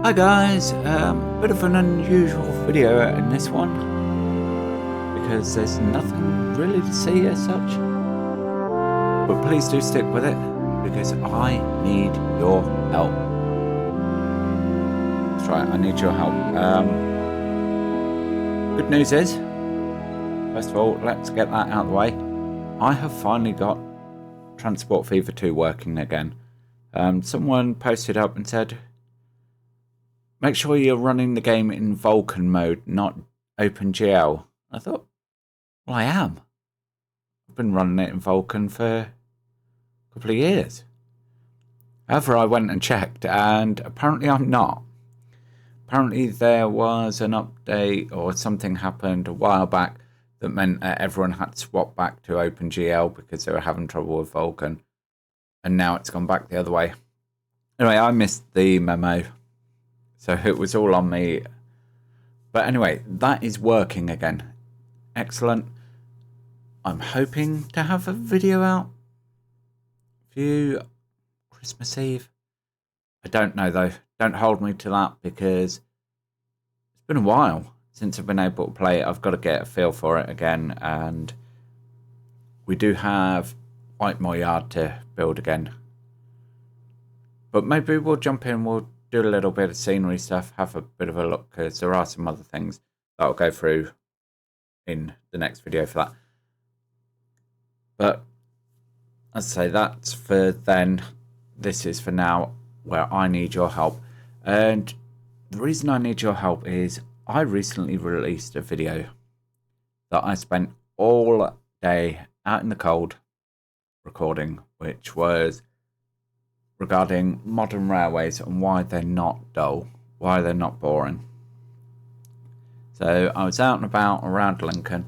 Hi guys, bit of an unusual video in this one because there's nothing really to see as such, but please do stick with it because I need your help. That's right, I need your help. Good news is, first of all, let's get that out of the way. I have finally got Transport Fever 2 working again. Someone posted up and said, make sure you're running the game in Vulkan mode, not OpenGL. I thought, well, I am. I've been running it in Vulkan for a couple of years. However, I went and checked, and apparently I'm not. Apparently there was an update or something happened a while back that meant everyone had to swap back to OpenGL because they were having trouble with Vulkan. And now it's gone back the other way. Anyway, I missed the memo. So it was all on me. But anyway, that is working again. Excellent. I'm hoping to have a video out for you Christmas Eve. I don't know though. Don't hold me to that because it's been a while since I've been able to play it. I've got to get a feel for it again. And we do have Whitemore Yard to build again. But maybe we'll jump in, we'll do a little bit of scenery stuff, have a bit of a look, because there are some other things that I'll go through in the next video for that. But as I say, that's for then. This is for now, where I need your help. And the reason I need your help is I recently released a video that I spent all day out in the cold recording, which was regarding modern railways and why they're not dull, why they're not boring. So I was out and about around Lincoln.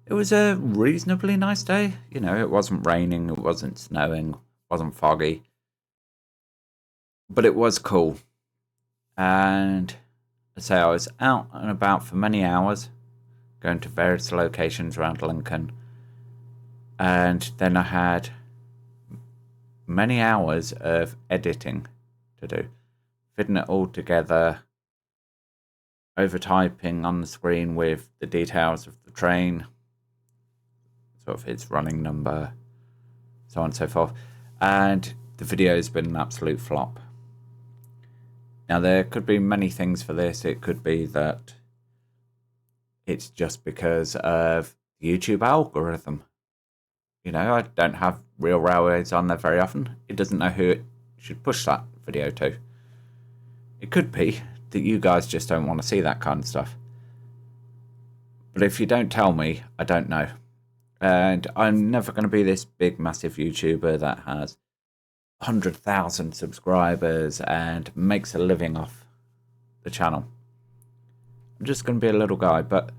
It was a reasonably nice day. You know, it wasn't raining, it wasn't snowing, it wasn't foggy. But it was cool. And I say I was out and about for many hours, going to various locations around Lincoln. And then I had many hours of editing to do, fitting it all together, overtyping on the screen with the details of the train, sort of its running number, so on and so forth. And the video's been an absolute flop. Now there could be many things for this. It could be that it's just because of the YouTube algorithm. You know, I don't have Real Railways on there very often. It doesn't know who it should push that video to. It could be that you guys just don't want to see that kind of stuff. But if you don't tell me, I don't know. And I'm never going to be this big, massive YouTuber that has 100,000 subscribers and makes a living off the channel. I'm just going to be a little guy, but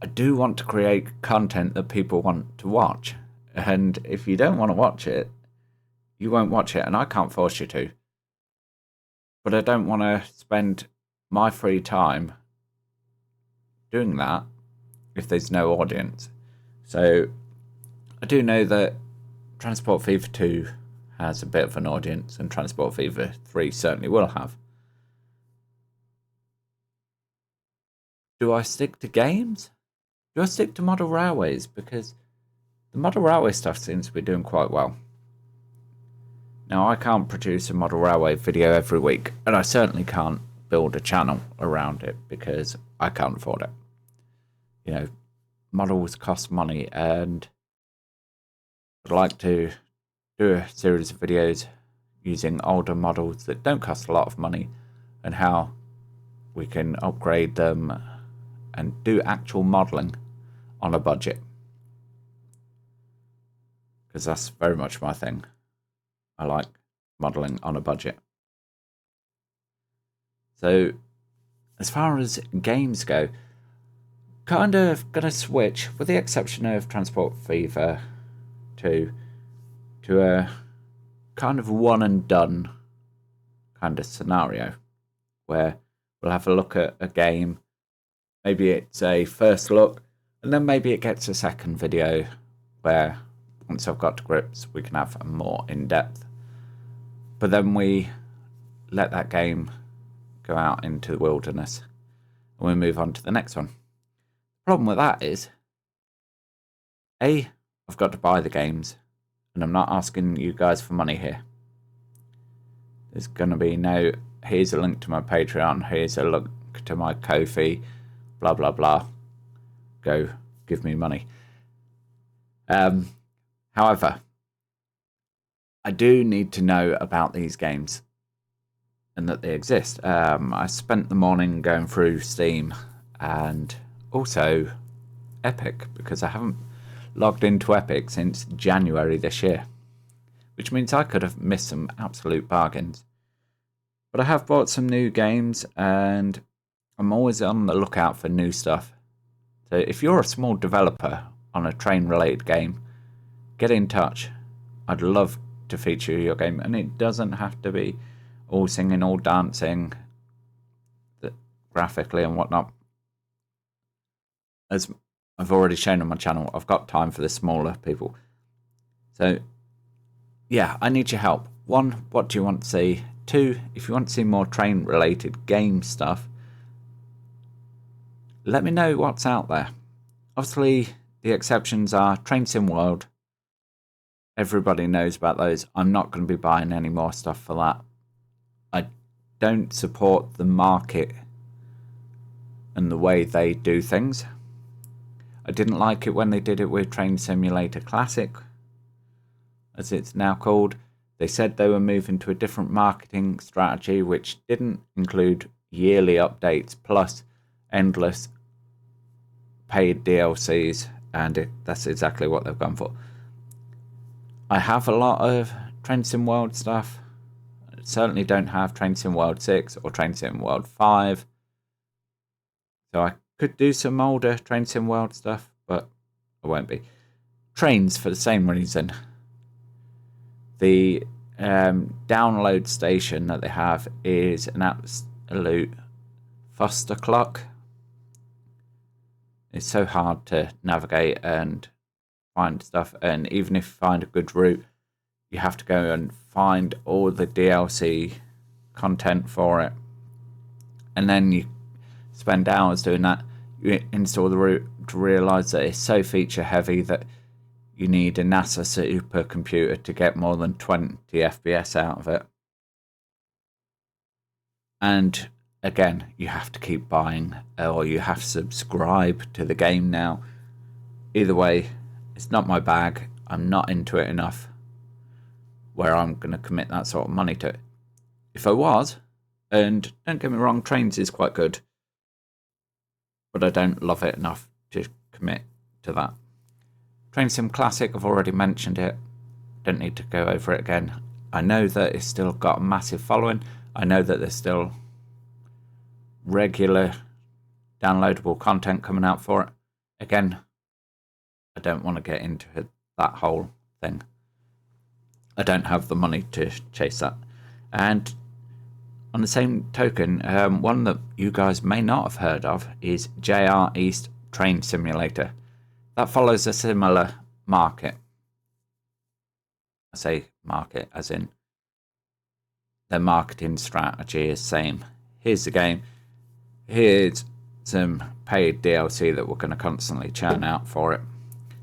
I do want to create content that people want to watch. And if you don't want to watch it, you won't watch it, and I can't force you to. But I don't want to spend my free time doing that if there's no audience. So I do know that Transport Fever 2 has a bit of an audience, and Transport Fever 3 certainly will have. Do I stick to games? Do I stick to model railways? Because the model railway stuff seems to be doing quite well. Now, I can't produce a model railway video every week, and I certainly can't build a channel around it because I can't afford it. You know, models cost money, and I'd like to do a series of videos using older models that don't cost a lot of money and how we can upgrade them and do actual modelling on a budget, because that's very much my thing. I like modelling on a budget. So as far as games go, kind of going to switch, with the exception of Transport Fever 2, to a kind of one and done kind of scenario where we'll have a look at a game. Maybe it's a first look, and then maybe it gets a second video where once I've got to grips we can have a more in-depth. But then we let that game go out into the wilderness and we move on to the next one. The problem with that is, A, I've got to buy the games, and I'm not asking you guys for money here. There's going to be no, here's a link to my Patreon, here's a link to my Ko-fi, blah, blah, blah. Go give me money. However, I do need to know about these games and that they exist. I spent the morning going through Steam and also Epic, because I haven't logged into Epic since January this year, which means I could have missed some absolute bargains. But I have bought some new games and I'm always on the lookout for new stuff. So if you're a small developer on a train-related game, get in touch. I'd love to feature your game, and it doesn't have to be all singing, all dancing, graphically and whatnot. As I've already shown on my channel, I've got time for the smaller people. So, yeah, I need your help. 1, what do you want to see? 2, if you want to see more train-related game stuff, let me know what's out there. Obviously, the exceptions are Train Sim World. Everybody knows about those. I'm not going to be buying any more stuff for that. I don't support the market and the way they do things. I didn't like it when they did it with Train Simulator Classic, as it's now called. They said they were moving to a different marketing strategy, which didn't include yearly updates plus endless paid DLCs, and that's exactly what they've gone for. I have a lot of Train Sim World stuff. I certainly don't have Train Sim World 6 or Train Sim World 5. So I could do some older Train Sim World stuff, but I won't be. Trains, for the same reason. The download station that they have is an absolute clustercluck. It's so hard to navigate and find stuff, and even if you find a good route, you have to go and find all the DLC content for it, and then you spend hours doing that. You install the route to realise that it's so feature heavy that you need a NASA supercomputer to get more than 20 FPS out of it. And again, you have to keep buying, or you have to subscribe to the game now. Either way, it's not my bag. I'm not into it enough where I'm going to commit that sort of money to it. If I was, and don't get me wrong, Trains is quite good, but I don't love it enough to commit to that. Train Sim Classic, I've already mentioned it. Don't need to go over it again. I know that it's still got a massive following. I know that there's still regular downloadable content coming out for it. Again, I don't want to get into that whole thing. I don't have the money to chase that. And on the same token, one that you guys may not have heard of is JR East Train Simulator. That follows a similar market. I say market as in their marketing strategy is same. Here's the game. Here's some paid DLC that we're going to constantly churn out for it.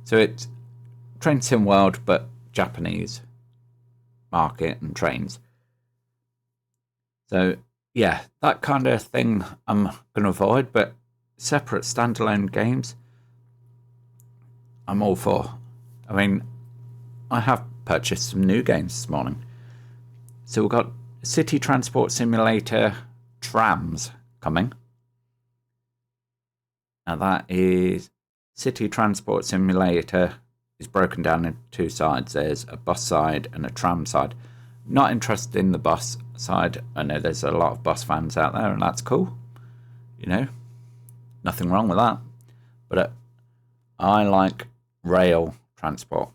So it's Train Sim World, but Japanese market and trains. So yeah, that kind of thing I'm going to avoid, but separate standalone games, I'm all for. I mean, I have purchased some new games this morning. So we've got City Transport Simulator Trams coming. Now that is City Transport Simulator is broken down into 2 sides. There's a bus side and a tram side. Not interested in the bus side. I know there's a lot of bus fans out there, and that's cool. You know, nothing wrong with that. But I like rail transport,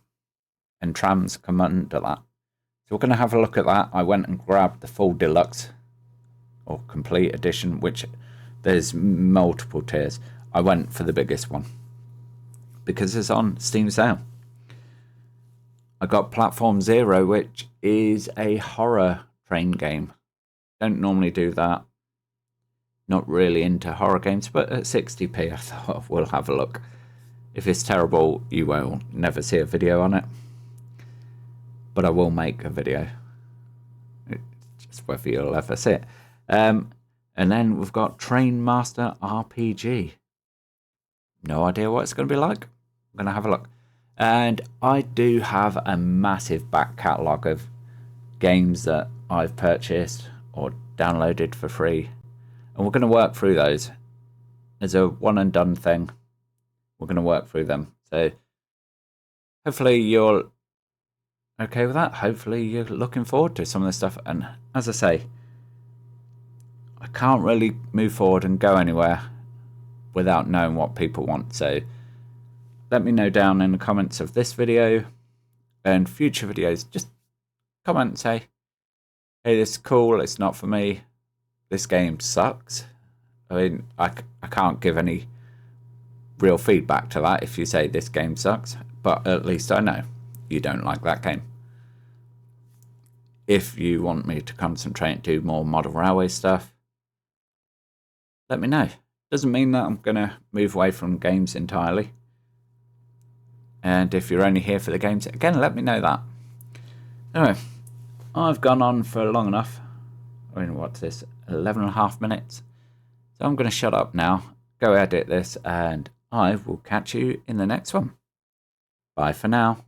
and trams come under that. So we're going to have a look at that. I went and grabbed the full deluxe or complete edition, which there's multiple tiers. I went for the biggest one because it's on Steam sale. I got Platform Zero, which is a horror train game. Don't normally do that. Not really into horror games, but at 60p I thought we'll have a look. If it's terrible, you will never see a video on it. But I will make a video. It's just whether you'll ever see it. And then we've got Train Master RPG. No idea what it's going to be like. I'm going to have a look. And I do have a massive back catalogue of games that I've purchased or downloaded for free. And we're going to work through those. As a one and done thing, we're going to work through them. So hopefully you're okay with that. Hopefully you're looking forward to some of this stuff. And as I say, I can't really move forward and go anywhere without knowing what people want. So let me know down in the comments of this video and future videos. Just comment and say, hey, this is cool, it's not for me, this game sucks. I mean, I can't give any real feedback to that if you say this game sucks, but at least I know you don't like that game. If you want me to concentrate and do more model railway stuff, let me know. Doesn't mean that I'm going to move away from games entirely. And if you're only here for the games, again, let me know that. Anyway, I've gone on for long enough. I mean, what's this? 11.5 minutes. So I'm going to shut up now, go edit this, and I will catch you in the next one. Bye for now.